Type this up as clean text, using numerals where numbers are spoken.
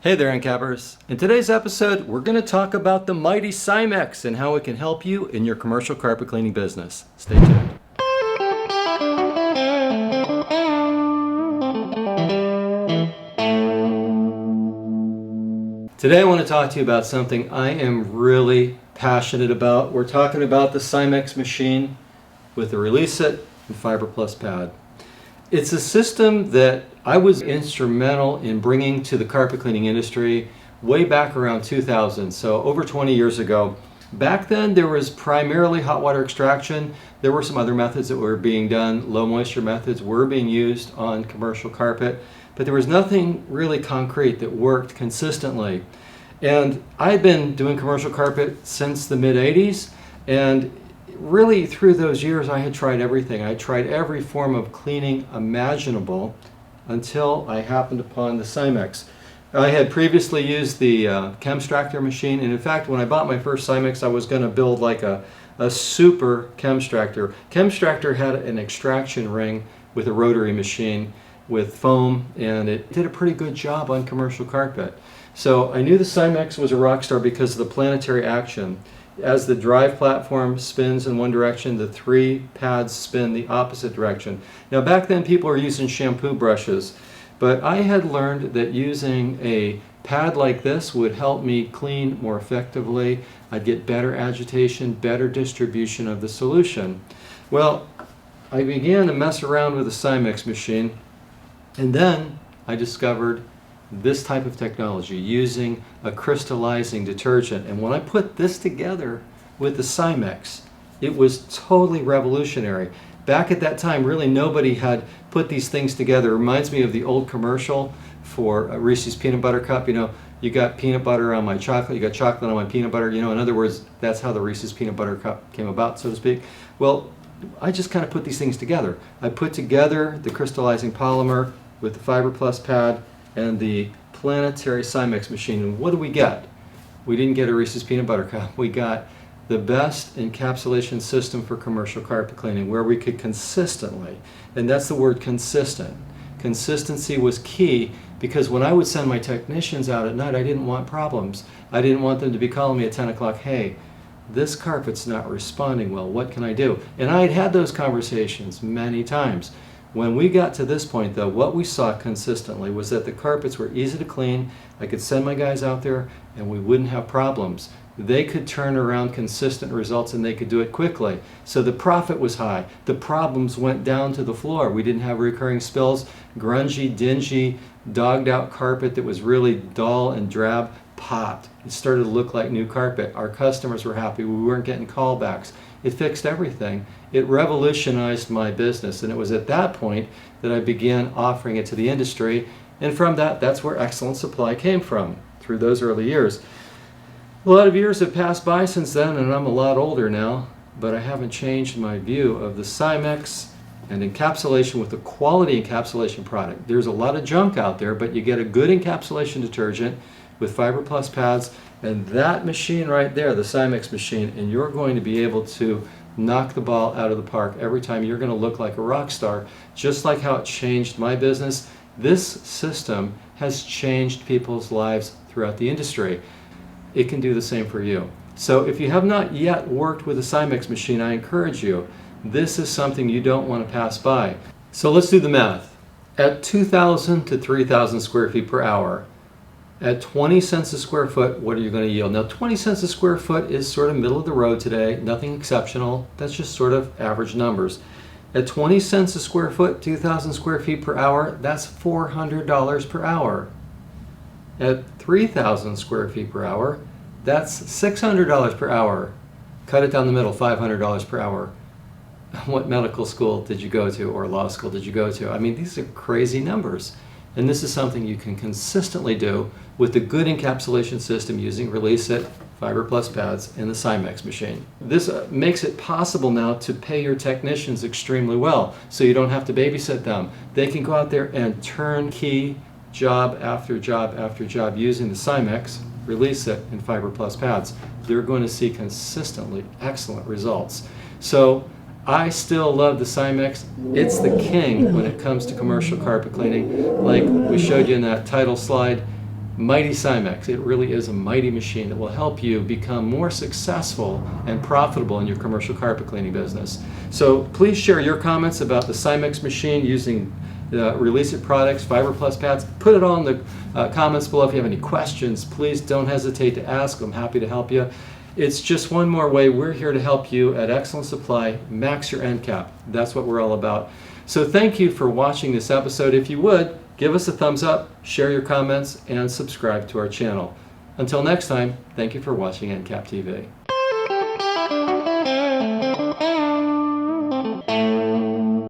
Hey there, Encappers. In today's episode, we're going to talk about the mighty Cimex and how it can help you in your commercial carpet cleaning business. Stay tuned. Today I want to talk to you about something I am really passionate about. We're talking about the Cimex machine with the Release It and Fiber Plus pad. It's a system that I was instrumental in bringing to the carpet cleaning industry way back around 2000, so over 20 years ago. Back then there was primarily hot water extraction. There were some other methods that were being done. Low moisture methods were being used on commercial carpet, but there was nothing really concrete that worked consistently. And I'd been doing commercial carpet since the mid-80s, and really through those years I had tried everything. I tried every form of cleaning imaginable until I happened upon the Cimex. I had previously used the Chemstractor machine, and in fact when I bought my first Cimex I was going to build like a super Chemstractor. Chemstractor had an extraction ring with a rotary machine with foam, and it did a pretty good job on commercial carpet. So I knew the Cimex was a rock star because of the planetary action. As the drive platform spins in one direction, the three pads spin the opposite direction. Now back then people were using shampoo brushes, but I had learned that using a pad like this would help me clean more effectively. I'd get better agitation, better distribution of the solution. Well, I began to mess around with the Cimex machine, and then I discovered this type of technology using a crystallizing detergent. And when I put this together with the Cimex, it was totally revolutionary. Back at that time, really nobody had put these things together. It reminds me of the old commercial for Reese's Peanut Butter Cup. You know, you got peanut butter on my chocolate, you got chocolate on my peanut butter. You know, in other words, that's how the Reese's Peanut Butter Cup came about, so to speak. Well, I just kind of put these things together. I put together the crystallizing polymer with the Fiber Plus pad and the planetary Cimex machine. And what do we get? We didn't get a Reese's Peanut Butter Cup. We got the best encapsulation system for commercial carpet cleaning, where we could consistently, and that's the word consistent. Consistency was key, because when I would send my technicians out at night, I didn't want problems. I didn't want them to be calling me at 10 o'clock, hey, this carpet's not responding well, what can I do? And I had had those conversations many times. When we got to this point though, what we saw consistently was that the carpets were easy to clean. I could send my guys out there and we wouldn't have problems. They could turn around consistent results and they could do it quickly. So the profit was high. The problems went down to the floor. We didn't have recurring spills. Grungy, dingy, dogged out carpet that was really dull and drab popped. It started to look like new carpet. Our customers were happy. We weren't getting callbacks. It fixed everything. It revolutionized my business, and it was at that point that I began offering it to the industry, and from that, that's where Excellent Supply came from, through those early years. A lot of years have passed by since then, and I'm a lot older now, but I haven't changed my view of the Cimex and encapsulation with a quality encapsulation product. There's a lot of junk out there, but you get a good encapsulation detergent with Fiber Plus pads, and that machine right there, the Cimex machine, and you're going to be able to knock the ball out of the park every time. You're going to look like a rock star, just like how it changed my business. This system has changed people's lives throughout the industry. It can do the same for you. So if you have not yet worked with a Cimex machine, I encourage you. This is something you don't want to pass by. So let's do the math. At 2,000 to 3,000 square feet per hour, at 20 cents a square foot, what are you going to yield? Now 20 cents a square foot is sort of middle of the road today, nothing exceptional. That's just sort of average numbers. At 20 cents a square foot, 2,000 square feet per hour, that's $400 per hour. At 3,000 square feet per hour, that's $600 per hour. Cut it down the middle, $500 per hour. What medical school did you go to, or law school did you go to? I mean, these are crazy numbers. And this is something you can consistently do with the good encapsulation system using Release It, Fiber Plus pads, and the Cimex machine. This makes it possible now to pay your technicians extremely well, so you don't have to babysit them. They can go out there and turnkey job after job after job using the Cimex, Release It, and Fiber Plus pads. They're going to see consistently excellent results. So I still love the Cimex. It's the king when it comes to commercial carpet cleaning. Like we showed you in that title slide, mighty Cimex. It really is a mighty machine that will help you become more successful and profitable in your commercial carpet cleaning business. So please share your comments about the Cimex machine using the Release It products, Fiber Plus pads. Put it on the comments below. If you have any questions, please don't hesitate to ask. I'm happy to help you. It's just one more way we're here to help you at Excellent Supply max your Encap. That's what we're all about. So thank you for watching this episode. If you would, give us a thumbs up, share your comments, and subscribe to our channel. Until next time, thank you for watching Encap TV.